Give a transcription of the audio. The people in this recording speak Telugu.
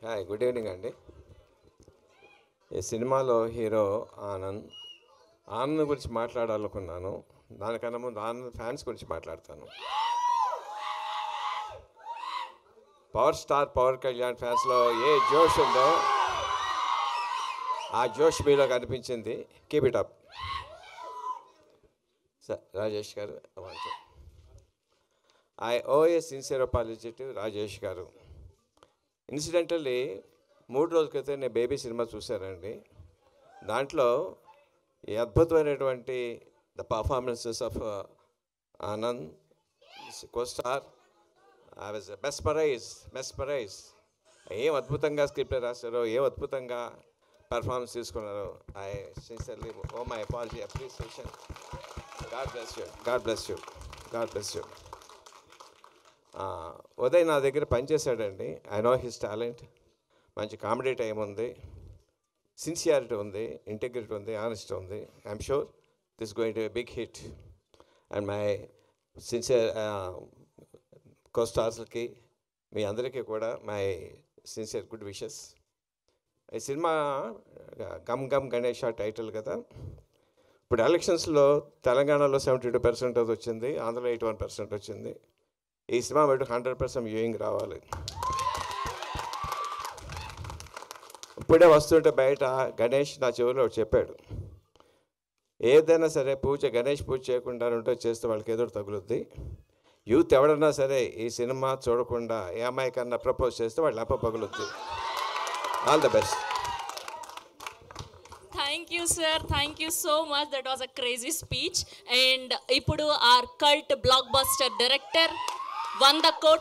హాయ్, గుడ్ ఈవినింగ్ అండి. ఈ సినిమాలో హీరో ఆనంద్. ఆనంద్ గురించి మాట్లాడాలనుకున్నాను. దానికన్నా ముందు ఆనంద్ ఫ్యాన్స్ గురించి మాట్లాడతాను. పవర్ స్టార్ పవన్ కళ్యాణ్ ఫ్యాన్స్లో ఏ జోష్ ఉందో ఆ జోష్ మీలో కనిపించింది. Keep it up. Sir Rajesh garu, I owe a sincere apology to Rajesh garu. Incidentally 3 రోజుల క్రితం నేను బేబీ సినిమా చూశానండి. దాంట్లో ఈ అద్భుతమైనటువంటి the performances of Anand costar, I was mesmerize. ఏం అద్భుతంగా స్క్రిప్ట్ రాశారో, ఏం అద్భుతంగా పర్ఫార్మెన్స్ తీసుకున్నారో. I sincerely owe my apology, appreciation. God bless you. Uday నా దగ్గర పనిచేశాడండి. I know his talent. మంచి కామెడీ టైం ఉంది, సిన్సియారిటీ ఉంది, ఇంటెగ్రిటీ ఉంది, ఆనెస్టీ ఉంది. I am sure this going to big hit. And my sincere కోస్టార్స్కి, మీ అందరికీ కూడా మై సిన్సియర్ గుడ్ విషెస్. ఈ సినిమా గమ్ గమ్ గణేష్ టైటిల్ కదా. ఇప్పుడు ఎలక్షన్స్లో తెలంగాణలో 72% వచ్చింది, ఆంధ్రలో 81% వచ్చింది. ఈ సినిమా బట్టి 100% వ్యూయింగ్ రావాలి. ఇప్పుడే వస్తుంటే బయట గణేష్ నా చెవిలో చెప్పాడు, ఏదైనా సరే గణేష్ పూజ చేయకుండా ఉంటే చేస్తే వాళ్ళకి ఎదురు తగులుద్ది. యూత్ ఎవడన్నా సరే ఈ సినిమా చూడకుండా ఏ అమ్మాయి కన్నా ప్రపోజ్ చేస్తే వాళ్ళు అప్ప పగులుద్ది. All the best. Thank you, sir. Thank you so much. That was a crazy speech. And ఇప్పుడు our cult blockbuster director 100 కోట్ల